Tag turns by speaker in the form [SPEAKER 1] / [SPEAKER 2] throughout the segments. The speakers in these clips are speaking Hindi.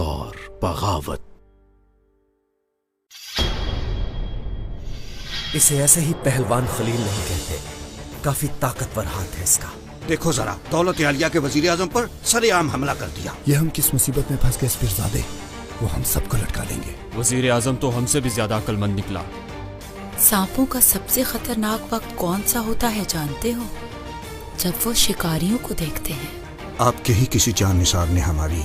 [SPEAKER 1] और बगावत।
[SPEAKER 2] इसे ऐसे ही पहलवान खलील नहीं कहते, काफी ताकतवर हाथ है इसका।
[SPEAKER 3] देखो जरा, दौलत आलिया के वजीर आजम पर सरेआम हमला कर दिया।
[SPEAKER 4] ये हम किस मुसीबत में फंस गए पीरजादे, वो हम सबको लटका देंगे।
[SPEAKER 5] वजीर आजम तो हमसे भी ज्यादा अक्लमंद निकला।
[SPEAKER 6] सांपों का सबसे खतरनाक वक्त कौन सा होता है जानते हो? जब वो शिकारियों को देखते हैं।
[SPEAKER 3] आपके ही किसी जाननिसार ने हमारी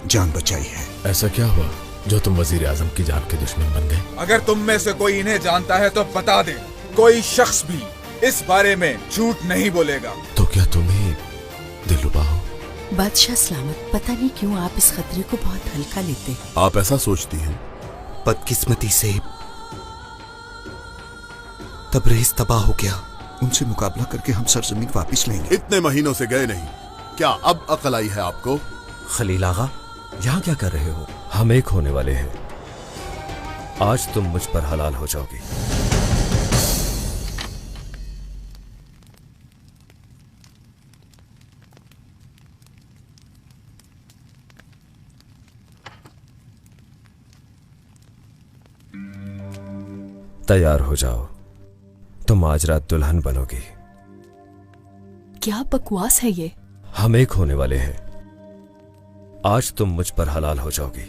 [SPEAKER 3] जान बचाई है।
[SPEAKER 1] ऐसा क्या हुआ जो तुम वजीर आजम की जान के दुश्मन बन गए?
[SPEAKER 7] अगर तुम में से कोई इन्हें जानता है तो बता दे। कोई शख्स भी इस बारे में झूठ नहीं बोलेगा।
[SPEAKER 1] तो क्या तुम्हें दिलरुबा हो?
[SPEAKER 6] बादशाह सलामत, पता नहीं क्यों आप इस खतरे को बहुत हल्का लेते हैं।
[SPEAKER 1] आप ऐसा सोचती हैं?
[SPEAKER 2] बदकिस्मती से तबरेज तबाह हो गया।
[SPEAKER 3] उनसे मुकाबला करके हम सरजमीन वापस लेंगे।
[SPEAKER 1] इतने महीनों से गए नहीं, क्या अब अकल आई है आपको?
[SPEAKER 2] खलील आगा, यहाँ क्या कर रहे हो?
[SPEAKER 8] हम एक होने वाले हैं। आज तुम मुझ पर हलाल हो जाओगी। तैयार हो जाओ, तुम आज रात दुल्हन बनोगी।
[SPEAKER 6] क्या बकवास है ये?
[SPEAKER 8] हम एक होने वाले हैं। आज तुम मुझ पर हलाल हो जाओगी।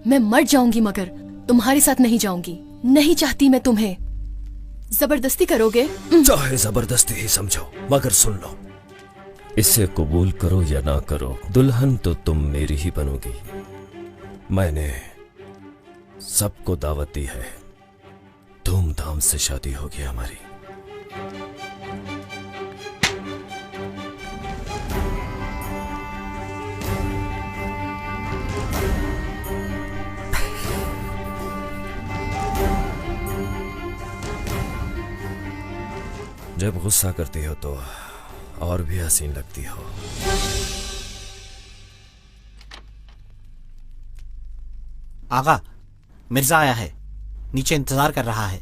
[SPEAKER 6] मैं मर जाऊंगी मगर तुम्हारे साथ नहीं जाऊंगी। नहीं चाहती मैं तुम्हें। जबरदस्ती करोगे?
[SPEAKER 8] चाहे जबरदस्ती ही समझो, मगर सुन लो, इसे कबूल करो या ना करो, दुल्हन तो तुम मेरी ही बनोगी। मैंने सबको दावत दी है, धूमधाम से शादी होगी हमारी। जब गुस्सा करती हो तो और भी हसीन लगती हो।
[SPEAKER 2] आगा, मिर्जा आया है, नीचे इंतजार कर रहा है।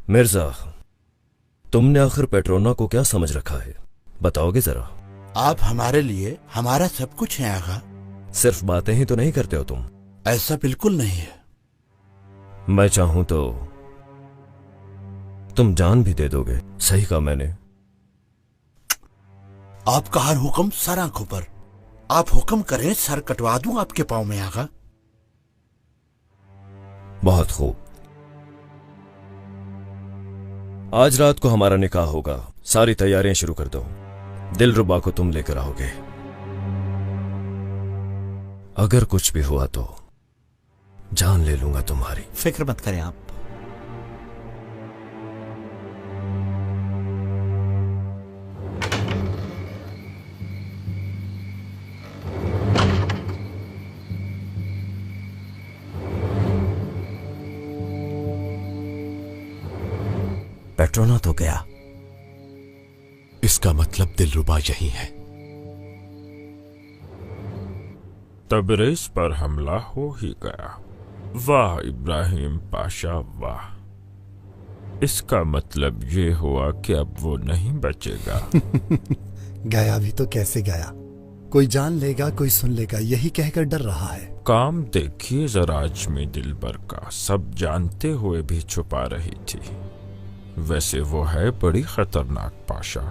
[SPEAKER 8] मिर्जा, तुमने आखिर पेट्रोना को क्या समझ रखा है, बताओगे जरा?
[SPEAKER 9] आप हमारे लिए हमारा सब कुछ है आगा।
[SPEAKER 8] सिर्फ बातें ही तो नहीं करते हो तुम?
[SPEAKER 9] ऐसा बिल्कुल नहीं है।
[SPEAKER 8] मैं चाहूं तो तुम जान भी दे दोगे। सही कहा मैंने।
[SPEAKER 9] आपका हर हुक्म सर आंखों पर। आप हुक्म करें, सर कटवा दूं आपके पांव में आगा।
[SPEAKER 8] बहुत खूब। आज रात को हमारा निकाह होगा। सारी तैयारियां शुरू कर दो। दिलरुबा को तुम लेकर आओगे। अगर कुछ भी हुआ तो जान ले लूंगा तुम्हारी।
[SPEAKER 2] फिक्र मत करें आप।
[SPEAKER 8] पेट्रोना तो गया।
[SPEAKER 1] इसका मतलब दिलरुबा यही है।
[SPEAKER 10] तबरेज पर हमला हो ही गया। वाह इब्राहिम पाशा वाह। इसका मतलब ये हुआ कि अब वो नहीं बचेगा।
[SPEAKER 4] गया भी तो कैसे गया? कोई जान लेगा, कोई सुन लेगा, यही कहकर डर रहा है।
[SPEAKER 10] काम देखिए जरा अजमी दिलबर का, सब जानते हुए भी छुपा रही थी। वैसे वो है बड़ी खतरनाक पाशा।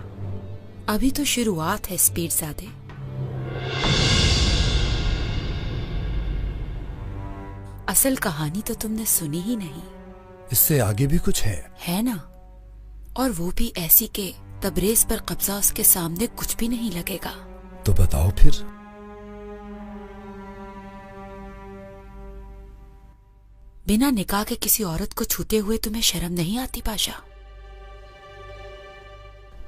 [SPEAKER 6] अभी तो शुरुआत है पीरजादे। असल कहानी तो तुमने सुनी ही नहीं।
[SPEAKER 4] इससे आगे भी कुछ है
[SPEAKER 6] ना? और वो भी ऐसी के तबरेज पर कब्जा उसके सामने कुछ भी नहीं लगेगा।
[SPEAKER 4] तो बताओ फिर।
[SPEAKER 6] बिना निकाह के किसी औरत को छूते हुए तुम्हें शर्म नहीं आती पाशा?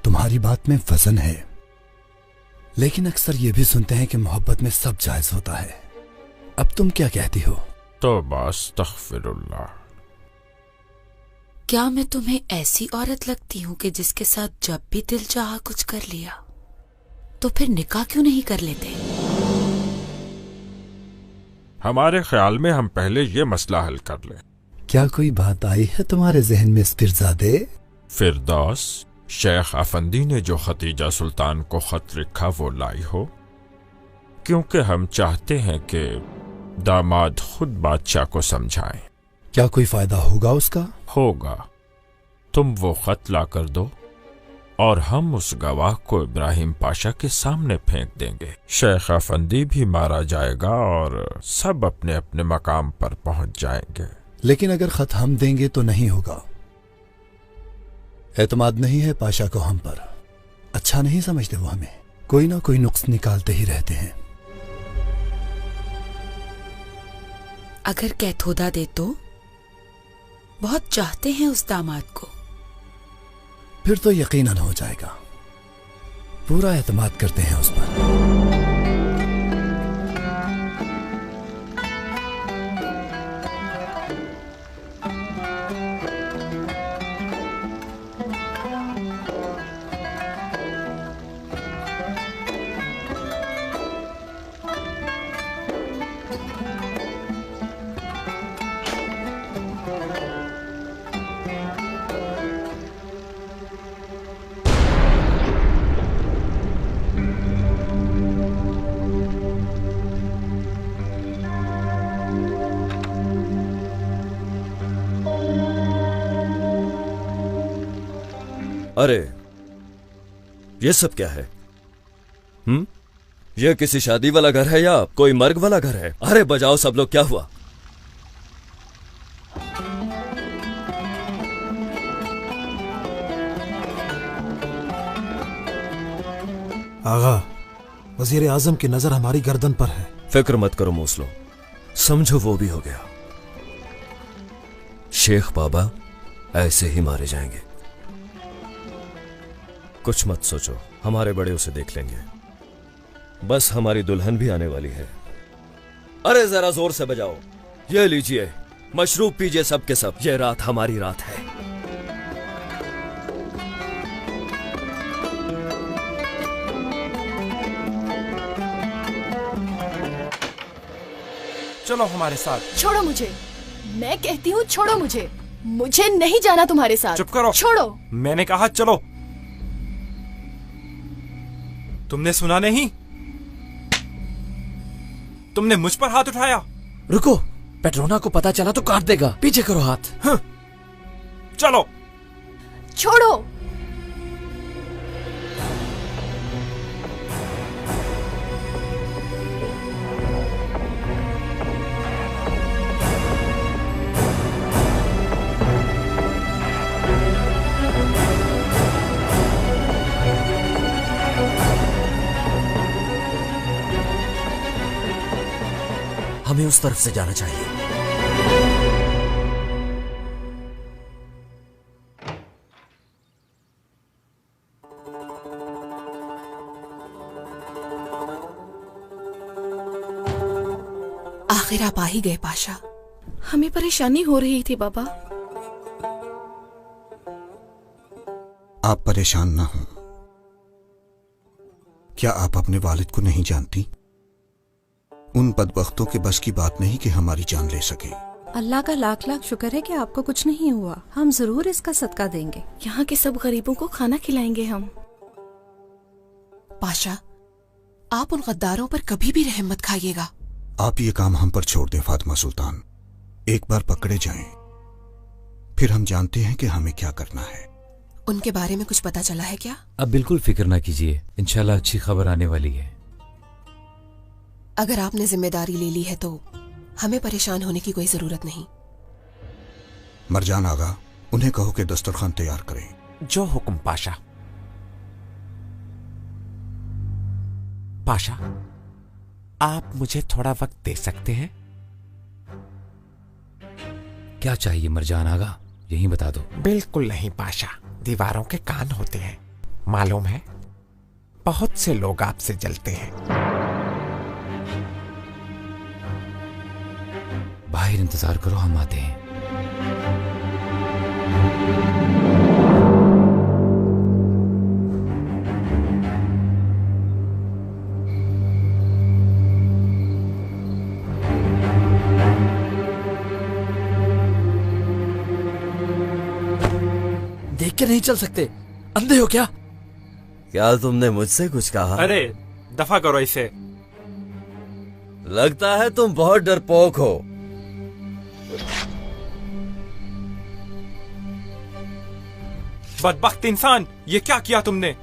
[SPEAKER 4] तुम्हारी बात में वजन है, लेकिन अक्सर ये भी सुनते हैं कि मोहब्बत में सब जायज होता है। अब तुम क्या कहती हो?
[SPEAKER 10] तौबा अस्तगफिरुल्लाह।
[SPEAKER 6] क्या मैं तुम्हें ऐसी औरत लगती हूँ कि जिसके साथ जब भी दिल चाहा कुछ कर लिया? तो फिर निकाह क्यों नहीं कर लेते?
[SPEAKER 10] हमारे ख्याल में हम पहले ये मसला हल कर लें।
[SPEAKER 4] क्या कोई बात आई है तुम्हारे जहन में फिरजादे?
[SPEAKER 10] फिरदौस, शेख अफंदी ने जो खतीजा सुल्तान को खत लिखा वो लाई हो, क्योंकि हम चाहते हैं कि दामाद खुद बादशाह को समझाएं।
[SPEAKER 4] क्या कोई फायदा होगा उसका?
[SPEAKER 10] होगा। तुम वो खत ला कर दो और हम उस गवाह को इब्राहिम पाशा के सामने फेंक देंगे। शेख अफंदी भी मारा जाएगा और सब अपने अपने मकाम पर पहुंच जाएंगे।
[SPEAKER 4] लेकिन अगर खत हम देंगे तो नहीं होगा। एतमाद नहीं है पाशा को हम पर। अच्छा नहीं समझते वो हमें। कोई ना कोई नुक्स निकालते ही रहते हैं।
[SPEAKER 6] अगर कैथोदा दे तो? बहुत चाहते हैं उस दामाद को।
[SPEAKER 4] फिर तो यकीनन हो जाएगा। पूरा एतमाद करते हैं उस पर।
[SPEAKER 8] अरे ये सब क्या है? ये किसी शादी वाला घर है या कोई मर्ग वाला घर है? अरे बजाओ सब लोग, क्या हुआ?
[SPEAKER 1] आगा, वजीर आजम की नजर हमारी गर्दन पर है।
[SPEAKER 8] फिक्र मत करो मूसलो, समझो वो भी हो गया। शेख बाबा ऐसे ही मारे जाएंगे। कुछ मत सोचो, हमारे बड़े उसे देख लेंगे। बस हमारी दुल्हन भी आने वाली है। अरे जरा जोर से बजाओ। ये लीजिए, मशरूब पीजिए सब के सब। ये रात हमारी रात है।
[SPEAKER 5] चलो हमारे साथ।
[SPEAKER 11] छोड़ो मुझे, मैं कहती हूँ छोड़ो मुझे। मुझे नहीं जाना तुम्हारे साथ।
[SPEAKER 5] चुप करो।
[SPEAKER 11] छोड़ो।
[SPEAKER 5] मैंने कहा चलो। तुमने सुना नहीं? तुमने मुझ पर हाथ उठाया।
[SPEAKER 2] रुको, पेट्रोना को पता चला तो काट देगा। पीछे करो हाथ।
[SPEAKER 5] चलो।
[SPEAKER 11] छोड़ो।
[SPEAKER 2] हमें उस तरफ से जाना चाहिए।
[SPEAKER 6] आखिर आप आ ही गए पाशा।
[SPEAKER 11] हमें परेशानी हो रही थी बाबा।
[SPEAKER 3] आप परेशान ना हो। क्या आप अपने वालिद को नहीं जानती? उन बदबख्तों के बस की बात नहीं कि हमारी जान ले सके।
[SPEAKER 12] अल्लाह का लाख लाख शुक्र है कि आपको कुछ नहीं हुआ। हम जरूर इसका सदका देंगे।
[SPEAKER 11] यहाँ के सब गरीबों को खाना खिलाएंगे हम।
[SPEAKER 6] पाशा, आप उन गद्दारों पर कभी भी रहम मत खाइएगा।
[SPEAKER 3] आप ये काम हम पर छोड़ दें फातिमा सुल्तान। एक बार पकड़े जाएं, फिर हम जानते हैं कि हमें क्या करना है।
[SPEAKER 6] उनके बारे में कुछ पता चला है क्या?
[SPEAKER 13] अब बिल्कुल फिक्र ना कीजिए, इंशाल्लाह अच्छी खबर आने वाली है।
[SPEAKER 6] अगर आपने जिम्मेदारी ले ली है तो हमें परेशान होने की कोई जरूरत नहीं।
[SPEAKER 3] मरजान आगा, उन्हें कहो कि दस्तरखान तैयार करें।
[SPEAKER 2] जो हुक्म पाशा। पाशा, आप मुझे थोड़ा वक्त दे सकते हैं?
[SPEAKER 13] क्या चाहिए मरजान आगा, यही बता दो।
[SPEAKER 14] बिल्कुल नहीं पाशा, दीवारों के कान होते हैं, मालूम है? बहुत से लोग आपसे जलते हैं।
[SPEAKER 13] बाहर इंतजार करो, हम आते हैं।
[SPEAKER 15] देख के नहीं चल सकते, अंधे हो क्या?
[SPEAKER 8] क्या तुमने मुझसे कुछ कहा?
[SPEAKER 5] अरे दफा करो इसे।
[SPEAKER 8] लगता है तुम बहुत डरपोक हो।
[SPEAKER 5] बदबख्त इंसान, ये क्या किया तुमने?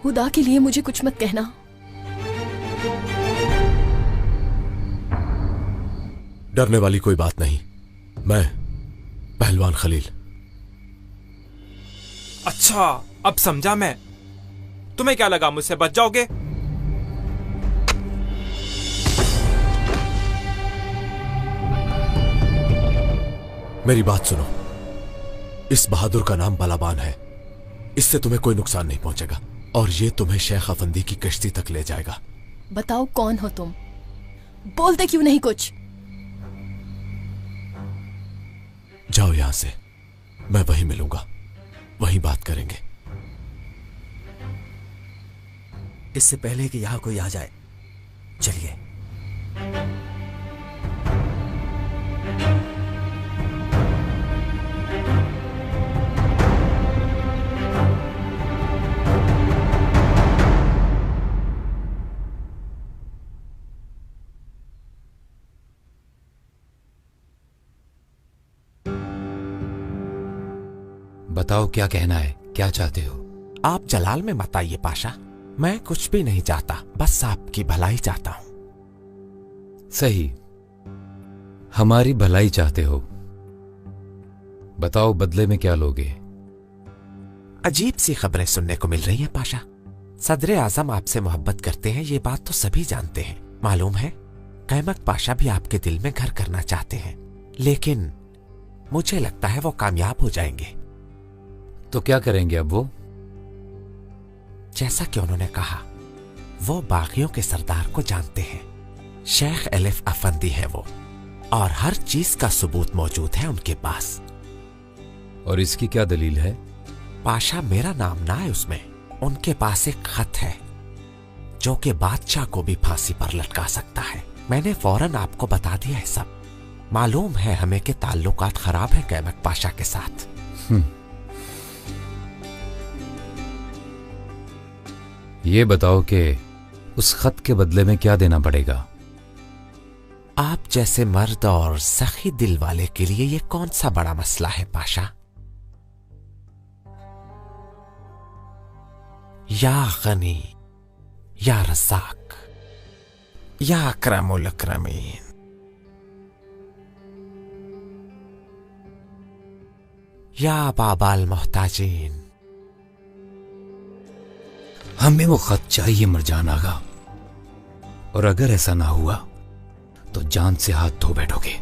[SPEAKER 11] खुदा के लिए मुझे कुछ मत कहना।
[SPEAKER 16] डरने वाली कोई बात नहीं, मैं पहलवान खलील।
[SPEAKER 5] अच्छा, अब समझा मैं। तुम्हें क्या लगा मुझसे बच जाओगे?
[SPEAKER 16] मेरी बात सुनो, इस बहादुर का नाम बलाबान है, इससे तुम्हें कोई नुकसान नहीं पहुंचेगा और ये तुम्हें शेख अफंदी की कश्ती तक ले जाएगा।
[SPEAKER 11] बताओ कौन हो तुम? बोलते क्यों नहीं कुछ?
[SPEAKER 16] जाओ यहां से, मैं वहीं मिलूंगा, वहीं बात करेंगे।
[SPEAKER 8] इससे पहले कि यहां कोई आ जाए, चलिए।
[SPEAKER 13] बताओ क्या कहना है, क्या चाहते हो?
[SPEAKER 14] आप जलाल में मत आइए पाशा, मैं कुछ भी नहीं चाहता, बस आपकी भलाई चाहता हूं।
[SPEAKER 13] सही, हमारी भलाई चाहते हो। बताओ बदले में क्या लोगे?
[SPEAKER 14] अजीब सी खबरें सुनने को मिल रही है पाशा। सदर आजम आपसे मोहब्बत करते हैं, ये बात तो सभी जानते हैं। मालूम है, कैमक पाशा भी आपके दिल में घर करना चाहते हैं, लेकिन मुझे लगता है वो कामयाब हो जाएंगे।
[SPEAKER 13] तो क्या करेंगे अब वो?
[SPEAKER 14] जैसा कि उन्होंने कहा, वो बागियों के सरदार को जानते हैं। शेख एलिफ अफंदी है वो, और हर चीज का सबूत मौजूद है उनके पास।
[SPEAKER 13] और इसकी क्या दलील है?
[SPEAKER 14] पाशा, मेरा नाम ना है उसमें। उनके पास एक खत है जो कि बादशाह को भी फांसी पर लटका सकता है। मैंने फौरन आपको बता दिया है सब। मालूम है हमें के ताल्लुकात खराब है कैमक पाशा के साथ।
[SPEAKER 13] ये बताओ कि उस खत के बदले में क्या देना पड़ेगा?
[SPEAKER 14] आप जैसे मर्द और सखी दिल वाले के लिए ये कौन सा बड़ा मसला है पाशा। या गनी, या रज़ाक, या अकरमुल अकरमीन। या बाबाल मोहताजीन।
[SPEAKER 13] हमें वो खत चाहिए मरजान आगा, और अगर ऐसा ना हुआ तो जान से हाथ धो बैठोगे।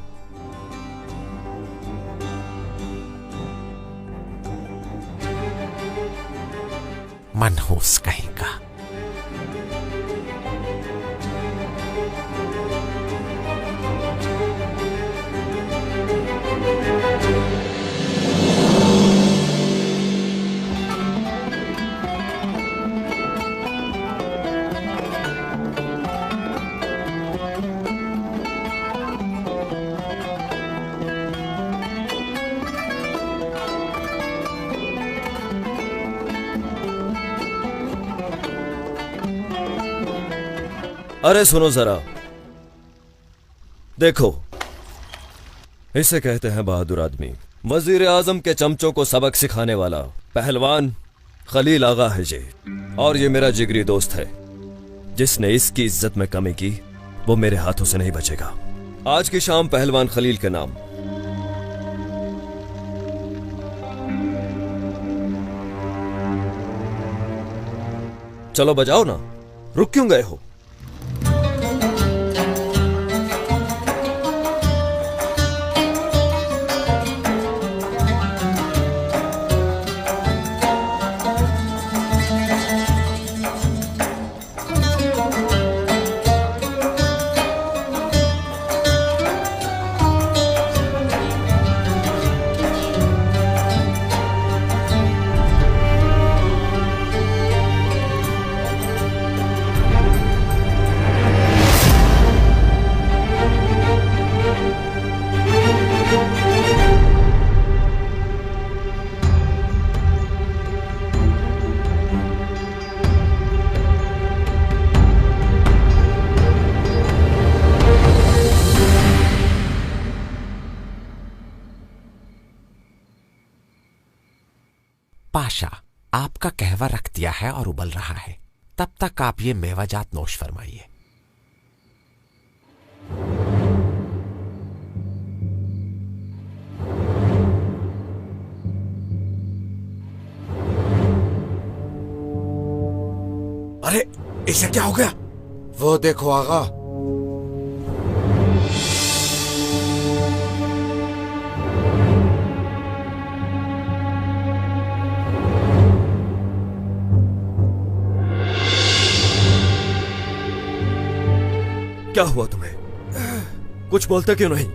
[SPEAKER 14] मनहूस कहीं का।
[SPEAKER 8] अरे सुनो जरा, देखो, इसे कहते हैं बहादुर आदमी। वजीर आजम के चमचों को सबक सिखाने वाला पहलवान खलील आगा है ये, और ये मेरा जिगरी दोस्त है। जिसने इसकी इज्जत में कमी की वो मेरे हाथों से नहीं बचेगा। आज की शाम पहलवान खलील के नाम। चलो बजाओ ना, रुक क्यों गए हो?
[SPEAKER 14] पाशा, आपका कहवा रख दिया है और उबल रहा है, तब तक आप ये मेवाजात नोश फरमाइए।
[SPEAKER 9] अरे इसे क्या हो गया? वो देखो आगा।
[SPEAKER 8] क्या हुआ तुम्हें? कुछ बोलते क्यों नहीं?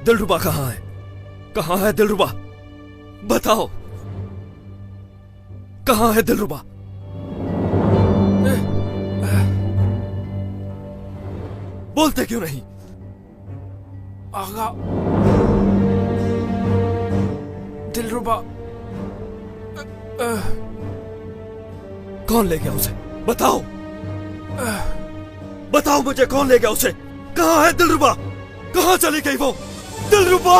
[SPEAKER 8] दिलरुबा कहाँ है? कहाँ है दिलरुबा? बताओ, कहाँ है दिलरुबा? बोलते क्यों नहीं?
[SPEAKER 5] आगा, दिलरुबा
[SPEAKER 8] कौन ले गया उसे? बताओ, बताओ मुझे, कौन ले गया उसे? कहाँ है दिलरुबा? कहाँ चली गई वो? दिलरुबा,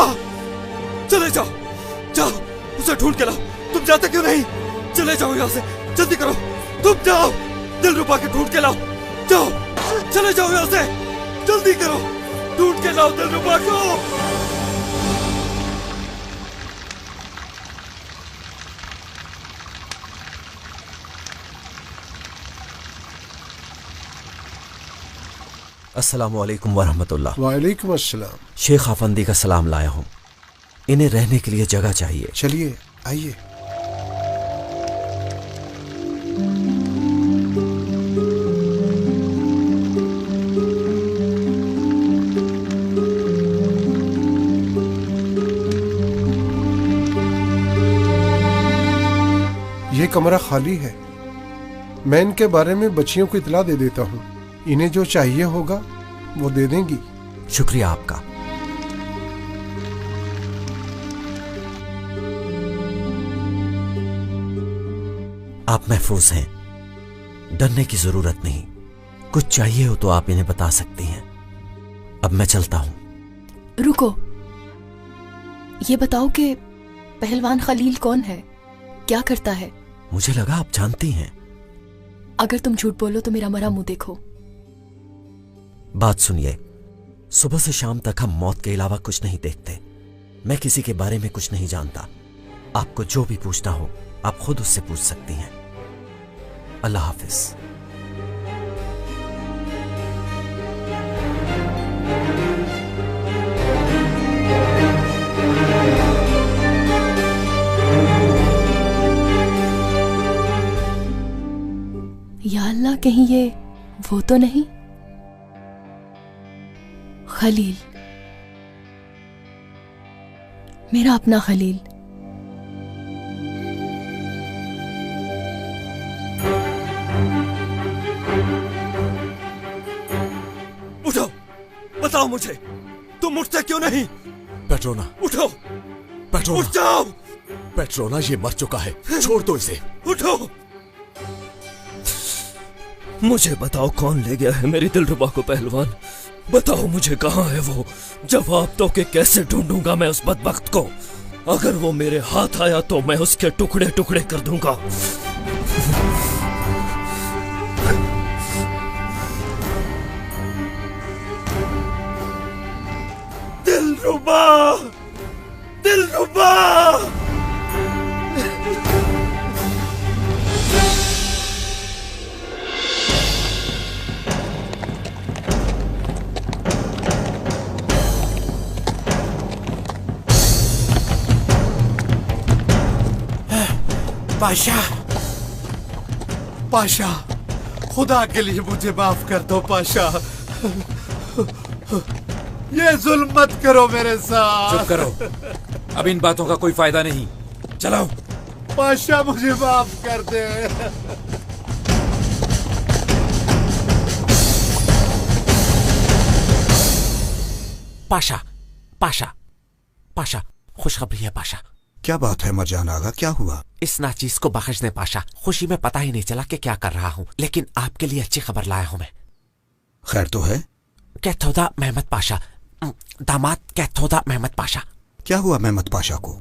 [SPEAKER 8] चले जाओ, जाओ उसे ढूंढ के लाओ। तुम जाते क्यों नहीं? चले जाओ यहाँ से, जल्दी करो, तुम जाओ, दिलरुबा के ढूंढ के लाओ। जाओ, चले जाओ यहाँ से, जल्दी करो, ढूंढ के लाओ दिलरुबा को।
[SPEAKER 17] अस्सलामुअलैकुम वरहमतुल्लाह।
[SPEAKER 18] वालेकुम अस्सलाम।
[SPEAKER 17] शेख अफंदी का सलाम लाया हूँ। इन्हें रहने के लिए जगह चाहिए।
[SPEAKER 18] चलिए आइए। ये कमरा खाली है। मैं इनके बारे में बच्चियों को इतला दे देता हूँ। इन्हें जो चाहिए होगा वो दे देंगी।
[SPEAKER 17] शुक्रिया आपका। आप महफूज हैं, डरने की जरूरत नहीं। कुछ चाहिए हो तो आप इन्हें बता सकती हैं। अब मैं चलता हूं।
[SPEAKER 11] रुको, ये बताओ कि पहलवान खलील कौन है, क्या करता है?
[SPEAKER 17] मुझे लगा आप जानती हैं।
[SPEAKER 11] अगर तुम झूठ बोलो तो मेरा मरा मुंह देखो।
[SPEAKER 17] बात सुनिए, सुबह से शाम तक हम मौत के अलावा कुछ नहीं देखते। मैं किसी के बारे में कुछ नहीं जानता। आपको जो भी पूछना हो आप खुद उससे पूछ सकती हैं। अल्लाह हाफिज।
[SPEAKER 11] या अल्लाह, कहीं ये वो तो नहीं? खलील, मेरा अपना खलील।
[SPEAKER 8] उठो, बताओ मुझे, तुम उठते क्यों नहीं?
[SPEAKER 16] पेट्रोना,
[SPEAKER 8] उठो,
[SPEAKER 16] पेट्रोना,
[SPEAKER 8] उठ जाओ।
[SPEAKER 16] पेट्रोना, ये मर चुका है, छोड़ दो इसे।
[SPEAKER 8] उठो, मुझे बताओ कौन ले गया है मेरी दिलरुबा को? पहलवान, बताओ मुझे, कहाँ है वो? जवाब दो कि कैसे ढूंढूंगा मैं उस बदबख्त को। अगर वो मेरे हाथ आया तो मैं उसके टुकड़े टुकड़े कर दूंगा। दिलरुबा, दिलरुबा।
[SPEAKER 9] पाशा, पाशा, खुदा के लिए मुझे माफ कर दो पाशा। ये जुल्म मत करो मेरे साथ।
[SPEAKER 13] चुप करो, अब इन बातों का कोई फायदा नहीं। चलाओ।
[SPEAKER 9] पाशा, मुझे माफ कर दे।
[SPEAKER 14] पाशा, पाशा, पाशा, खुशखबरी है पाशा।
[SPEAKER 3] क्या बात है मरजान आगा, क्या हुआ?
[SPEAKER 14] इस नाचीज को बख्श दे पाशा। खुशी में पता ही नहीं चला कि क्या कर रहा हूँ, लेकिन आपके लिए अच्छी खबर लाया हूँ मैं।
[SPEAKER 3] खैर तो है?
[SPEAKER 14] कैथोदा मेहमद पाशा, दामाद कैथोदा मेहमद पाशा।
[SPEAKER 3] क्या हुआ मेहमद पाशा को?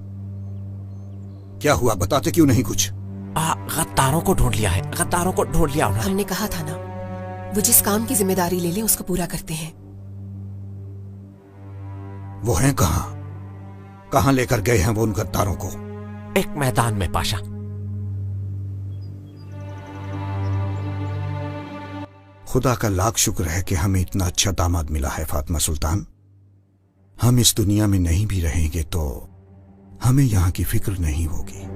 [SPEAKER 3] क्या हुआ, बताते क्यों नहीं कुछ?
[SPEAKER 14] गद्दारों को ढूंढ लिया है, गद्दारों को ढूंढ लिया उन्होंने।
[SPEAKER 19] हमने कहा था ना, वो जिस काम की जिम्मेदारी ले लें उसको पूरा करते हैं।
[SPEAKER 3] वो हैं कहाँ? कहाँ लेकर गए हैं वो उन गद्दारों को?
[SPEAKER 14] एक मैदान में पाशा।
[SPEAKER 3] खुदा का लाख शुक्र है कि हमें इतना अच्छा दामाद मिला है फातिमा सुल्तान। हम इस दुनिया में नहीं भी रहेंगे तो हमें यहां की फिक्र नहीं होगी।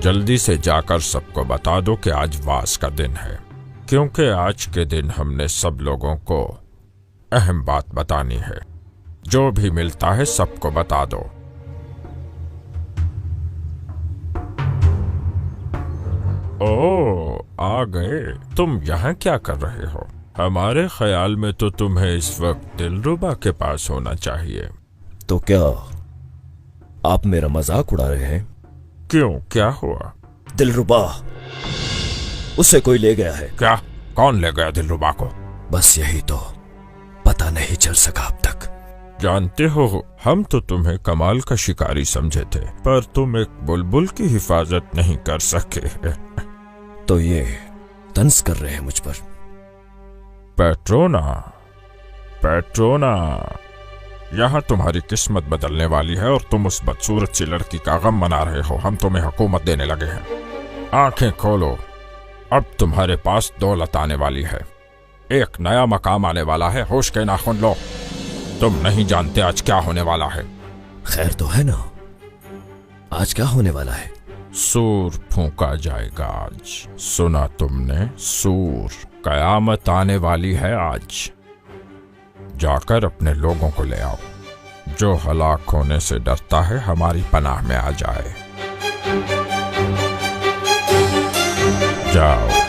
[SPEAKER 10] जल्दी से जाकर सबको बता दो कि आज वास का दिन है, क्योंकि आज के दिन हमने सब लोगों को अहम बात बतानी है। जो भी मिलता है सबको बता दो। ओ, आ गए। तुम यहाँ क्या कर रहे हो? हमारे ख्याल में तो तुम्हें इस वक्त दिलरुबा के पास होना चाहिए।
[SPEAKER 8] तो क्या आप मेरा मजाक उड़ा रहे हैं?
[SPEAKER 10] क्यों, क्या हुआ?
[SPEAKER 8] दिलरुबा, उसे कोई ले गया है।
[SPEAKER 10] क्या? कौन ले गया दिलरुबा को?
[SPEAKER 8] बस यही तो पता नहीं चल सका अब तक।
[SPEAKER 10] जानते हो, हम तो तुम्हें कमाल का शिकारी समझे थे, पर तुम एक बुलबुल की हिफाजत नहीं कर सके।
[SPEAKER 8] तो ये तंज कर रहे हैं मुझ पर?
[SPEAKER 10] पेट्रोना, पेट्रोना, यहाँ तुम्हारी किस्मत बदलने वाली है और तुम उस बदसूरत सी लड़की का गम मना रहे हो। हम तुम्हें हुकूमत देने लगे हैं। आंखें खोलो, अब तुम्हारे पास दौलत आने वाली है, एक नया मकाम आने वाला है। होश के नाखून लो, तुम नहीं जानते आज क्या होने वाला है।
[SPEAKER 8] खैर तो है ना, आज क्या होने वाला है?
[SPEAKER 10] सूर फूंका जाएगा आज। सुना तुमने? सूर। कयामत आने वाली है आज। जाकर अपने लोगों को ले आओ। जो हलाक होने से डरता है हमारी पनाह में आ जाए। जाओ।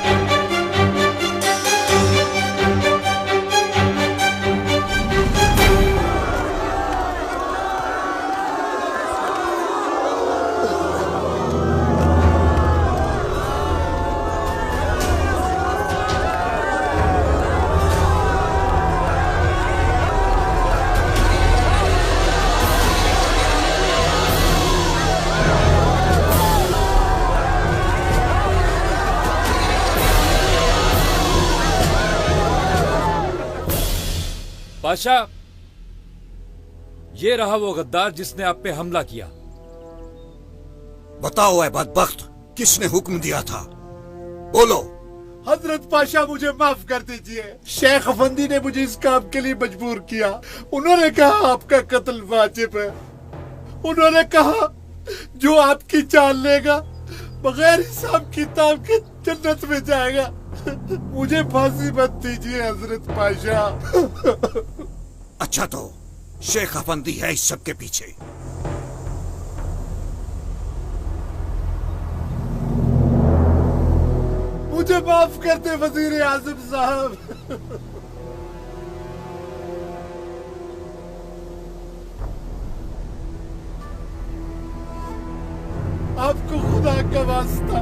[SPEAKER 15] बादशाह, ये रहा वो गद्दार जिसने आप पे हमला किया।
[SPEAKER 3] बताओ ऐ बदबख्त, किसने हुक्म दिया था? बोलो।
[SPEAKER 9] हजरत पाशा, मुझे माफ कर दीजिए। शेख अफंदी ने मुझे इस काम के लिए मजबूर किया। उन्होंने कहा आपका कत्ल वाजिब है। उन्होंने कहा जो आपकी जान लेगा बगैर हिसाब किताब के जन्नत में जाएगा। मुझे फांसी मत दीजिए हजरत पाशा।
[SPEAKER 3] अच्छा, तो शेख अफंदी है इस सब के पीछे?
[SPEAKER 9] मुझे माफ कर दे वजीर आजम साहब। आपको खुदा का वास्ता,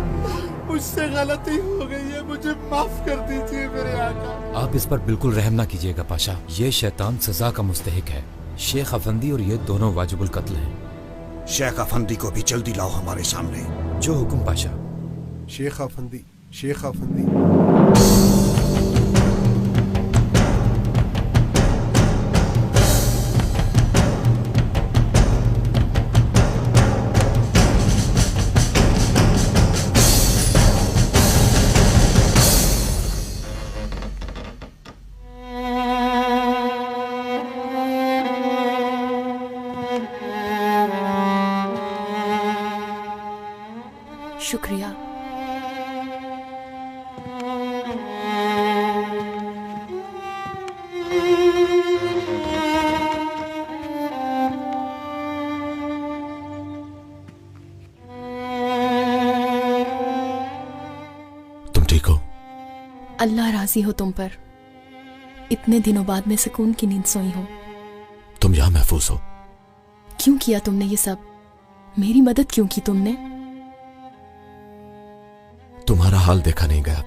[SPEAKER 9] मुझसे गलती हो गई है, मुझे माफ कर दीजिए मेरे आका।
[SPEAKER 13] आप इस पर बिल्कुल रहम ना कीजिएगा पाशा, ये शैतान सजा का मुस्तहिक है। शेख अफंदी और ये दोनों वाजिबुल कत्ल हैं।
[SPEAKER 3] शेख अफंदी को भी जल्दी लाओ हमारे सामने।
[SPEAKER 13] जो हुक्म पाशा।
[SPEAKER 18] शेख अफंदी, शेख अफंदी।
[SPEAKER 11] शुक्रिया।
[SPEAKER 16] तुम ठीक हो?
[SPEAKER 11] अल्लाह राजी हो तुम पर। इतने दिनों बाद मैं सुकून की नींद सोई हूं।
[SPEAKER 16] तुम यहां महफूज हो।
[SPEAKER 11] क्यों किया तुमने ये सब? मेरी मदद क्यों की तुमने?
[SPEAKER 16] तुम्हारा हाल देखा नहीं गया।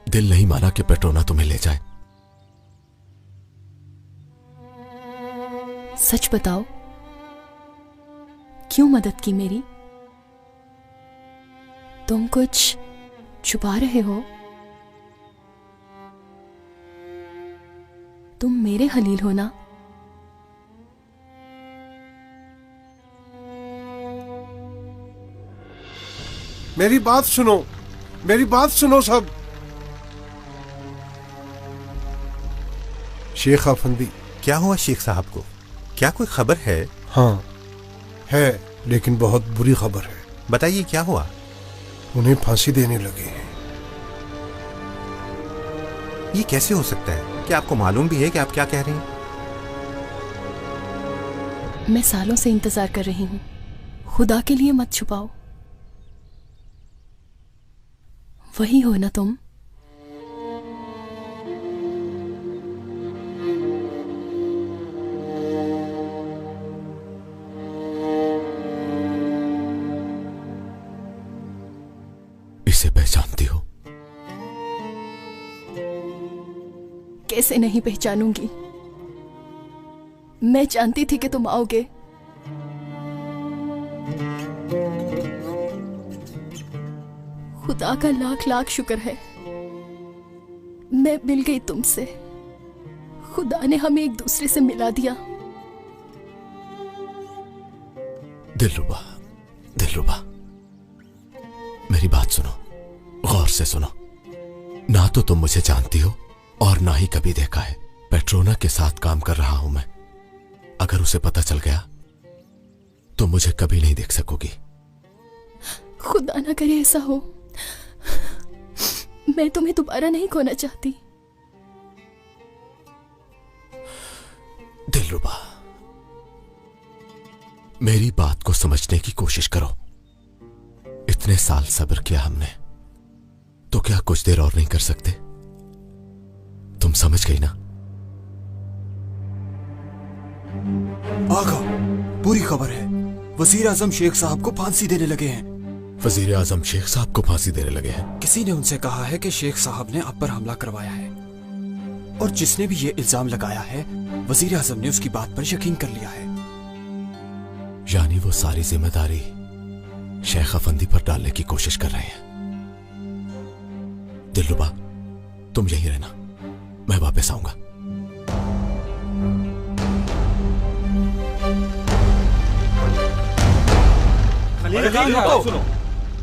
[SPEAKER 16] दिल नहीं माना कि पेट्रोना तुम्हें ले जाए।
[SPEAKER 11] सच बताओ, क्यों मदद की मेरी? तुम कुछ छुपा रहे हो? तुम मेरे खलील हो ना?
[SPEAKER 18] मेरी बात सुनो, मेरी बात सुनो सब। शेख अफंदी।
[SPEAKER 3] क्या हुआ शेख साहब को? क्या कोई खबर है?
[SPEAKER 18] हाँ है, लेकिन बहुत बुरी खबर है।
[SPEAKER 3] बताइए क्या हुआ?
[SPEAKER 18] उन्हें फांसी देने लगे हैं।
[SPEAKER 3] ये कैसे हो सकता है? क्या आपको मालूम भी है कि आप क्या कह रहे हैं?
[SPEAKER 11] मैं सालों से इंतजार कर रही हूं। खुदा के लिए मत छुपाओ। वही हो ना तुम?
[SPEAKER 16] इसे पहचानती हो?
[SPEAKER 11] कैसे नहीं पहचानूंगी? मैं जानती थी कि तुम आओगे। खुदा का लाख लाख शुक्र है, मैं मिल गई तुमसे। खुदा ने हमें एक दूसरे से मिला दिया।
[SPEAKER 16] दिलरुबा, दिलरुबा, मेरी बात सुनो, गौर से सुनो। ना तो तुम मुझे जानती हो और ना ही कभी देखा है। पेट्रोना के साथ काम कर रहा हूं मैं। अगर उसे पता चल गया तो मुझे कभी नहीं देख सकोगी।
[SPEAKER 11] खुदा ना करे ऐसा हो। मैं तुम्हें दोबारा नहीं खोना चाहती।
[SPEAKER 16] दिलरुबा, मेरी बात को समझने की कोशिश करो। इतने साल सब्र किया हमने, तो क्या कुछ देर और नहीं कर सकते? तुम समझ गई ना?
[SPEAKER 1] आका, पूरी खबर है। वजीर आजम शेख साहब को फांसी देने लगे हैं।
[SPEAKER 16] वजीर आजम शेख साहब को फांसी देने लगे हैं?
[SPEAKER 1] किसी ने उनसे कहा है कि शेख साहब ने आप पर हमला करवाया है, और जिसने भी ये इल्जाम लगाया है, वजीर आजम ने उसकी बात पर यकीन कर लिया है।
[SPEAKER 16] यानी वो सारी जिम्मेदारी शेख अफंदी पर डालने की कोशिश कर रहे हैं। दिलरुबा, तुम यहीं रहना, मैं वापस आऊंगा।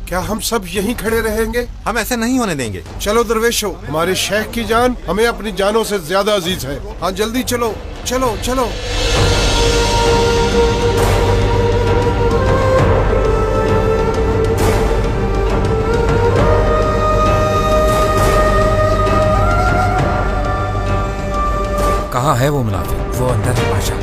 [SPEAKER 18] क्या हम सब यहीं खड़े रहेंगे?
[SPEAKER 3] हम ऐसे नहीं होने देंगे।
[SPEAKER 18] चलो दरवेशो, हमारे शेख की जान हमें अपनी जानों से ज्यादा अजीज है। हाँ जल्दी चलो, चलो चलो।
[SPEAKER 13] कहाँ है वो मुनाफिक?
[SPEAKER 14] वो अंदर है पाशा।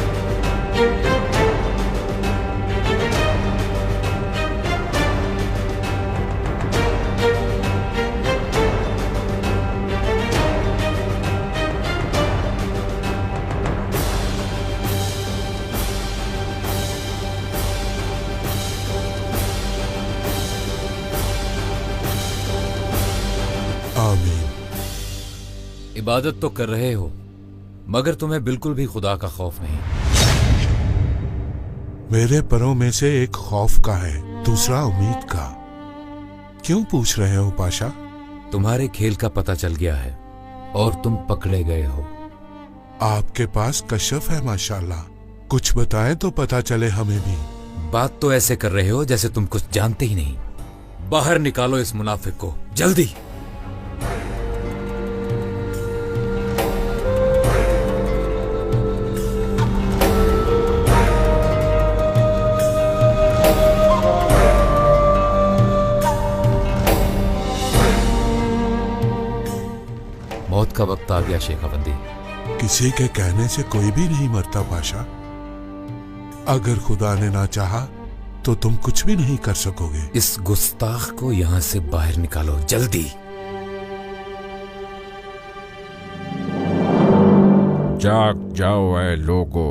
[SPEAKER 13] इबादत तो कर रहे हो, मगर तुम्हें बिल्कुल भी खुदा का खौफ नहीं।
[SPEAKER 20] मेरे परों में से एक खौफ का है, दूसरा उम्मीद का। क्यों पूछ रहे हो पाशा?
[SPEAKER 13] तुम्हारे खेल का पता चल गया है और तुम पकड़े गए हो।
[SPEAKER 20] आपके पास कशफ है माशाल्लाह। कुछ बताएं तो पता चले हमें भी।
[SPEAKER 13] बात तो ऐसे कर रहे हो जैसे तुम कुछ जानते ही नहीं। बाहर निकालो इस मुनाफिक को, जल्दी। मौत का वक्त आ गया शेख अफंदी।
[SPEAKER 20] किसी के कहने से कोई भी नहीं मरता पाशा। अगर खुदा ने ना चाहा तो तुम कुछ भी नहीं कर सकोगे।
[SPEAKER 13] इस गुस्ताख को यहां से बाहर निकालो, जल्दी।
[SPEAKER 10] जाग जाओ ऐ लोगो,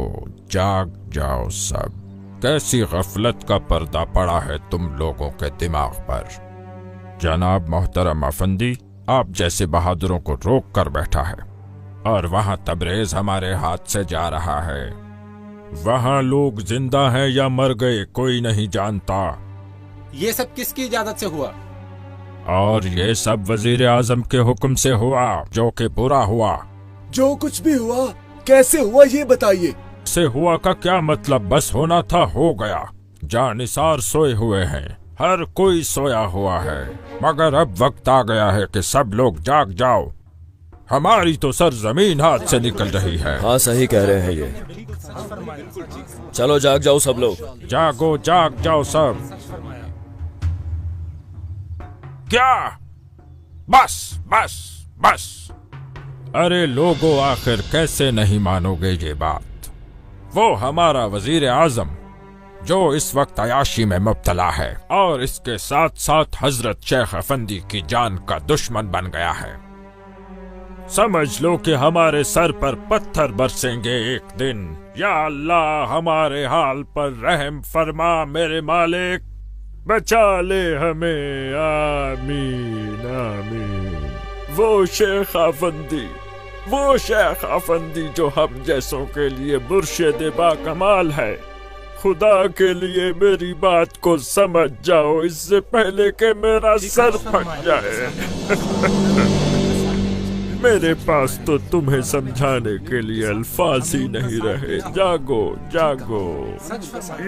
[SPEAKER 10] जाग जाओ सब। कैसी गफलत का पर्दा पड़ा है तुम लोगों के दिमाग पर। जनाब मोहतरम अफंदी आप जैसे बहादुरों को रोक कर बैठा है, और वहां तबरेज हमारे हाथ से जा रहा है। वहां लोग जिंदा हैं या मर गए कोई नहीं जानता।
[SPEAKER 2] ये सब किसकी इजाजत से हुआ?
[SPEAKER 10] और ये सब वजीर आजम के हुक्म से हुआ, जो कि बुरा हुआ।
[SPEAKER 21] जो कुछ भी हुआ कैसे हुआ ये बताइए।
[SPEAKER 10] से हुआ का क्या मतलब? बस होना था हो गया। जानिसार सोए हुए हैं, हर कोई सोया हुआ है, मगर अब वक्त आ गया है कि सब लोग जाग जाओ। हमारी तो सर जमीन हाथ से निकल रही है।
[SPEAKER 8] हाँ सही कह रहे हैं ये। चलो जाग जाओ सब लोग।
[SPEAKER 10] जागो जाग जाओ सब। क्या? बस बस बस। अरे लोगों, आखिर कैसे नहीं मानोगे ये बात? वो हमारा वजीर आजम जो इस वक्त अयाशी में मुब्तला है और इसके साथ साथ हजरत शेख अफंदी की जान का दुश्मन बन गया है। समझ लो कि हमारे सर पर पत्थर बरसेंगे एक दिन। या अल्लाह हमारे हाल पर रहम फरमा मेरे मालिक, बचा ले हमें। आमीन आमीन। वो शेख अफंदी जो हम जैसों के लिए मुर्शिद बाकमाल है। खुदा के लिए मेरी बात को समझ जाओ इससे पहले कि मेरा सर फट जाए। मेरे पास तो तुम्हें समझाने के लिए अल्फाज ही नहीं रहे। जागो जागो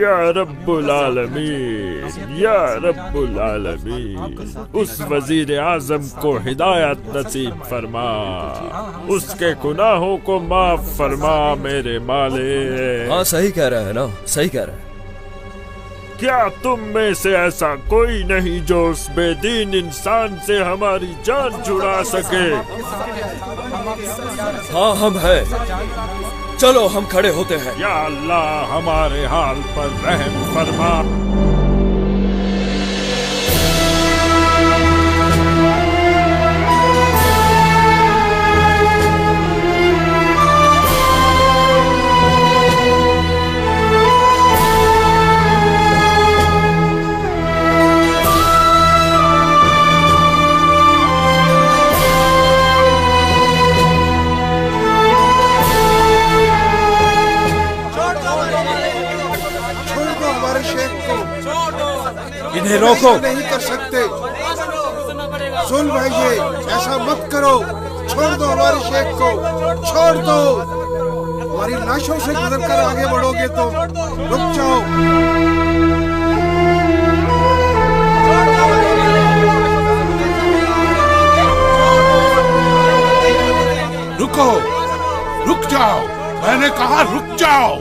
[SPEAKER 10] या रब्बुल आलमीन, या रब्बुल आलमीन। उस वजीर आजम को हिदायत नसीब फरमा, उसके गुनाहों को माफ फरमा मेरे मालिक।
[SPEAKER 8] हाँ सही कह रहा है ना, सही कह रहा है।
[SPEAKER 10] क्या तुम में से ऐसा कोई नहीं जो उस बेदीन इंसान से हमारी जान छुड़ा सके?
[SPEAKER 8] हाँ हम हैं। चलो हम खड़े होते हैं।
[SPEAKER 10] या अल्लाह हमारे हाल पर रहम फरमा।
[SPEAKER 18] इन्हें रोको। नहीं कर सकते। सुन भाई, ये ऐसा मत करो। छोड़ दो हमारे शेख को, छोड़ दो। हमारी लाशों से गुजर कर आगे बढ़ोगे तो रुक जाओ।
[SPEAKER 20] रुको, रुक जाओ। मैंने कहा रुक जाओ।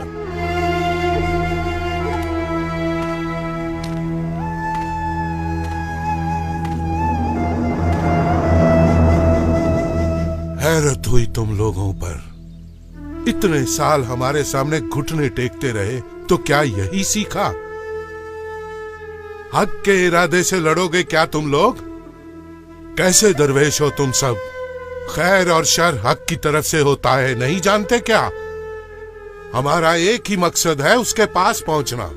[SPEAKER 20] हैरत हुई तुम लोगों पर। इतने साल हमारे सामने घुटने टेकते रहे तो क्या यही सीखा? हक के इरादे से लड़ोगे क्या तुम लोग? कैसे दरवेश हो तुम सब? खैर और शर हक की तरफ से होता है, नहीं जानते क्या? हमारा एक ही मकसद है, उसके पास पहुंचना,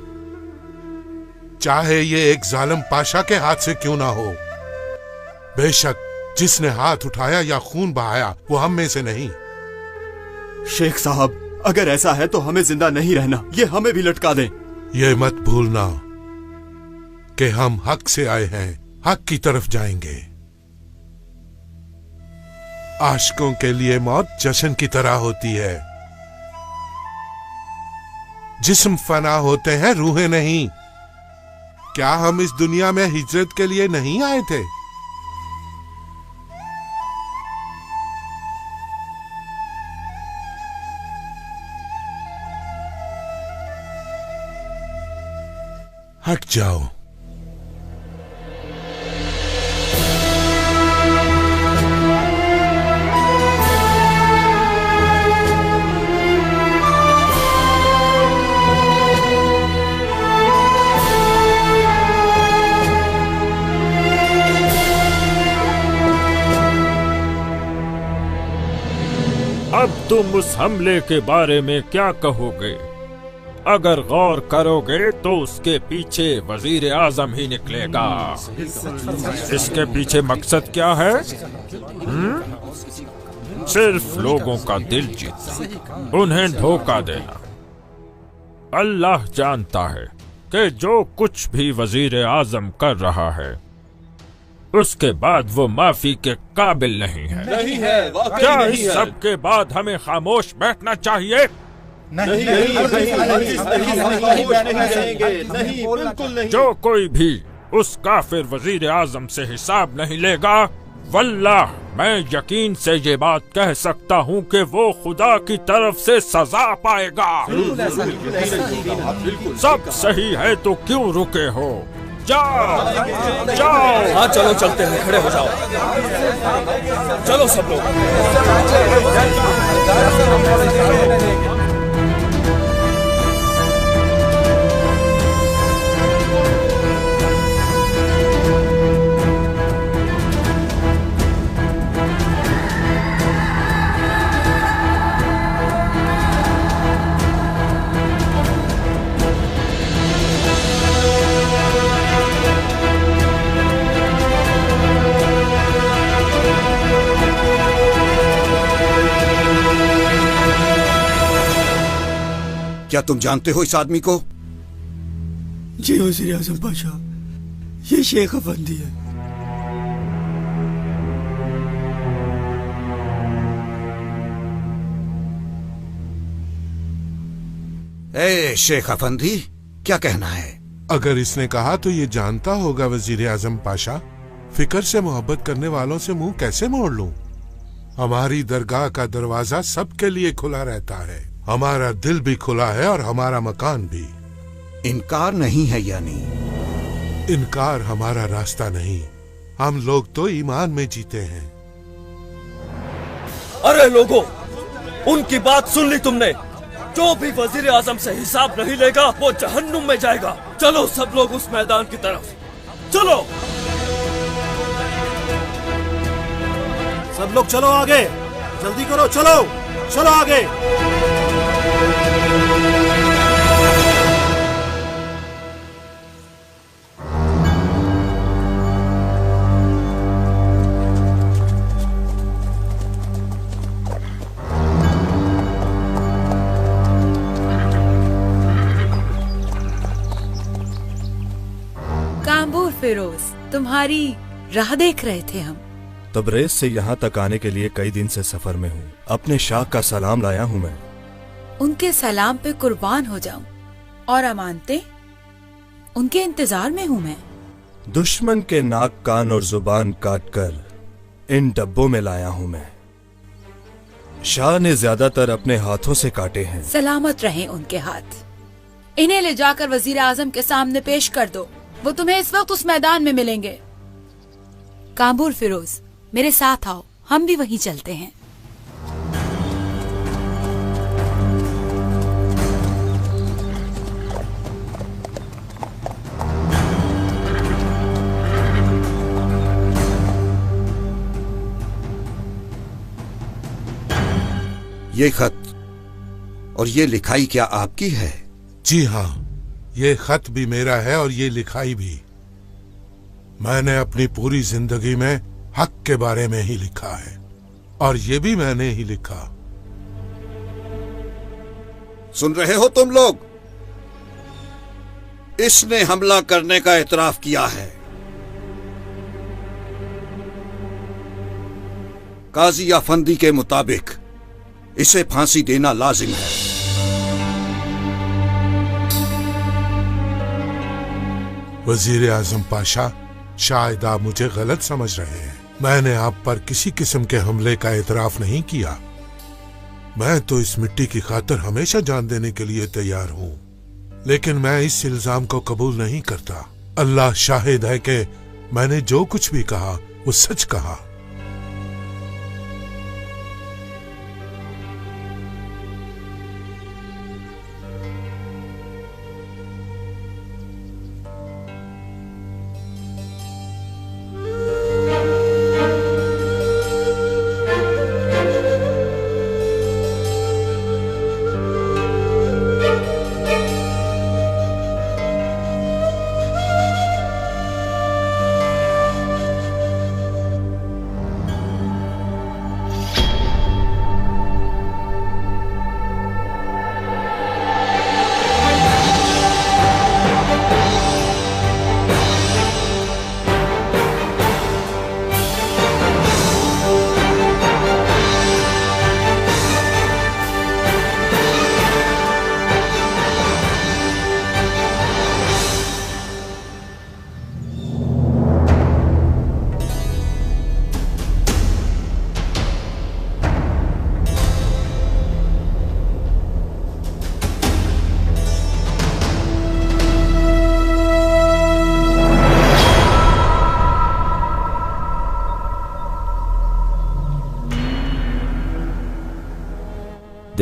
[SPEAKER 20] चाहे ये एक जालिम पाशा के हाथ से क्यों ना हो। बेशक जिसने हाथ उठाया या खून बहाया वो हम में से नहीं।
[SPEAKER 1] शेख साहब, अगर ऐसा है तो हमें जिंदा नहीं रहना, ये हमें भी लटका दें।
[SPEAKER 20] ये मत भूलना कि हम हक से आए हैं, हक की तरफ जाएंगे। आशिकों के लिए मौत जश्न की तरह होती है। जिस्म फना होते हैं, रूहें नहीं। क्या हम इस दुनिया में हिजरत के लिए नहीं आए थे? हट जाओ।
[SPEAKER 10] अब तुम उस हमले के बारे में क्या कहोगे? अगर गौर करोगे तो उसके पीछे वजीर आजम ही निकलेगा। इसके पीछे मकसद क्या है? सिर्फ लोगों का दिल जीतना, उन्हें धोखा देना। अल्लाह जानता है कि जो कुछ भी वजीर आजम कर रहा है उसके बाद वो माफी के काबिल नहीं है।
[SPEAKER 21] नहीं है, वाकई
[SPEAKER 10] क्या
[SPEAKER 21] नहीं
[SPEAKER 10] इस
[SPEAKER 21] है।
[SPEAKER 10] सब के बाद हमें खामोश बैठना चाहिए?
[SPEAKER 21] नहीं, बिल्कुल नहीं।
[SPEAKER 10] जो कोई भी उस काफिर वजीर आजम से हिसाब नहीं लेगा, वल्लाह मैं यकीन से ये बात कह सकता हूँ कि वो खुदा की तरफ से सजा पाएगा। सब सही है तो क्यों रुके हो? जाओ जाओ।
[SPEAKER 21] हाँ चलो चलते हैं, खड़े हो जाओ। चलो सब लोग।
[SPEAKER 3] क्या तुम जानते हो इस आदमी को?
[SPEAKER 7] जी वज़ीर आज़म पाशा, ये शेख अफंदी है।
[SPEAKER 3] ए शेख अफंदी, क्या कहना है?
[SPEAKER 20] अगर इसने कहा तो ये जानता होगा वजीर आजम पाशा। फिक्र से मोहब्बत करने वालों से मुंह कैसे मोड़ लूं? हमारी दरगाह का दरवाजा सबके लिए खुला रहता है। हमारा दिल भी खुला है और हमारा मकान भी।
[SPEAKER 3] इनकार नहीं है यानी?
[SPEAKER 20] इनकार हमारा रास्ता नहीं। हम लोग तो ईमान में जीते हैं।
[SPEAKER 21] अरे लोगों, उनकी बात सुन ली तुमने? जो भी वजीर आजम से हिसाब नहीं लेगा वो जहन्नुम में जाएगा। चलो सब लोग उस मैदान की तरफ चलो।
[SPEAKER 2] सब लोग चलो आगे, जल्दी करो, चलो चलो आगे।
[SPEAKER 6] कांबूर फिरोज, तुम्हारी राह देख रहे थे हम।
[SPEAKER 22] तबरेज से यहाँ तक आने के लिए कई दिन से सफर में हूँ। अपने शाह का सलाम लाया हूँ मैं।
[SPEAKER 6] उनके सलाम पे कुर्बान हो जाऊं। और अमानते, उनके इंतजार में हूँ मैं।
[SPEAKER 22] दुश्मन के नाक, कान और जुबान काटकर इन डब्बों में लाया हूँ मैं। शाह ने ज्यादातर अपने हाथों से काटे हैं।
[SPEAKER 6] सलामत रहें उनके हाथ। इन्हें ले जाकर वजीर आजम के सामने पेश कर दो। वो तुम्हें इस वक्त उस मैदान में मिलेंगे। कांबूर फिरोज, मेरे साथ आओ, हम भी वहीं चलते हैं।
[SPEAKER 3] ये खत और ये लिखाई क्या आपकी है?
[SPEAKER 20] जी हाँ, ये खत भी मेरा है और ये लिखाई भी। मैंने अपनी पूरी जिंदगी में हक के बारे में ही लिखा है और ये भी मैंने ही लिखा।
[SPEAKER 3] सुन रहे हो तुम लोग? इसने हमला करने का एतराफ किया है। काजी अफंदी के मुताबिक इसे फांसी देना लाजिम है।
[SPEAKER 20] वजीर आजम पाशा, शायद आप मुझे गलत समझ रहे हैं। मैंने आप पर किसी किस्म के हमले का एतराफ नहीं किया। मैं तो इस मिट्टी की खातिर हमेशा जान देने के लिए तैयार हूँ, लेकिन मैं इस इल्जाम को कबूल नहीं करता। अल्लाह शाहिद है कि मैंने जो कुछ भी कहा वो सच कहा।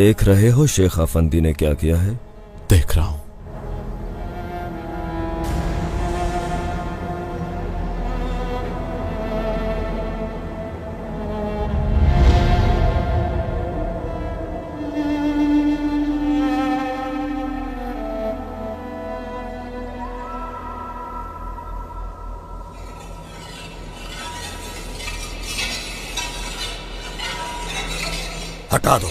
[SPEAKER 8] देख रहे हो शेख अफंदी ने क्या किया है?
[SPEAKER 16] देख रहा हूं।
[SPEAKER 3] हटा दो।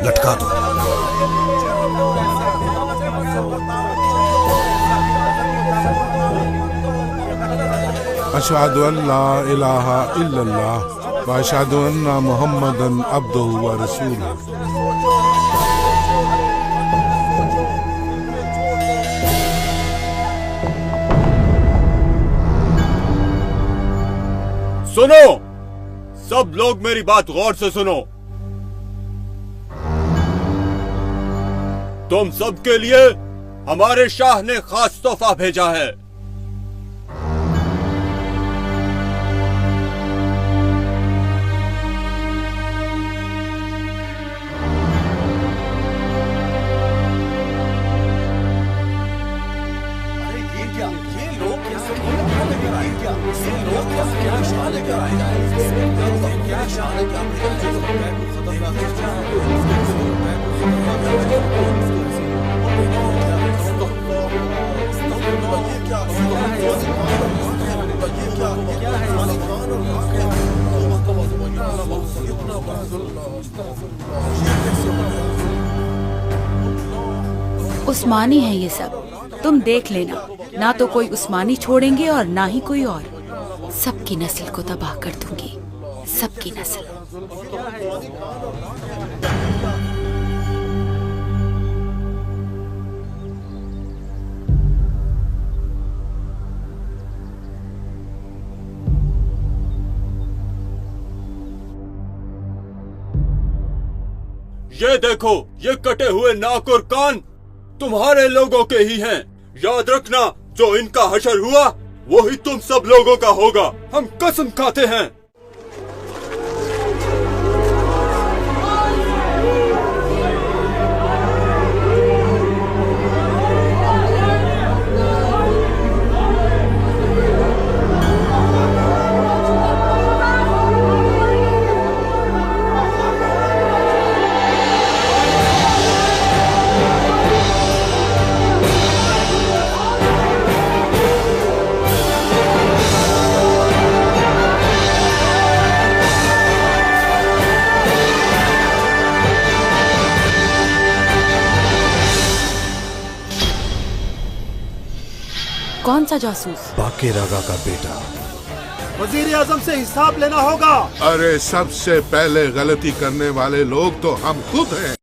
[SPEAKER 3] लटका दो।
[SPEAKER 20] अशहदु अल्ला इलाहा इल्लल्लाह व अशहदु अन्ना मुहम्मदन अब्दुहु व रसूलुहु।
[SPEAKER 4] सुनो, सब लोग मेरी बात गौर से सुनो। तुम सबके लिए हमारे शाह ने खास तोहफा भेजा है।
[SPEAKER 6] उस्मानी है ये सब, तुम देख लेना। ना तो कोई उस्मानी छोड़ेंगे और ना ही कोई और। सबकी नस्ल को तबाह कर दूंगी, सबकी नस्ल।
[SPEAKER 4] ये देखो, ये कटे हुए नाक और कान तुम्हारे लोगों के ही हैं। याद रखना, जो इनका हशर हुआ वही तुम सब लोगों का होगा। हम कसम खाते हैं।
[SPEAKER 6] कौन सा जासूस?
[SPEAKER 22] बाकेर आगा का बेटा।
[SPEAKER 9] वजीर आजम से हिसाब लेना होगा।
[SPEAKER 20] अरे सबसे पहले गलती करने वाले लोग तो हम खुद हैं।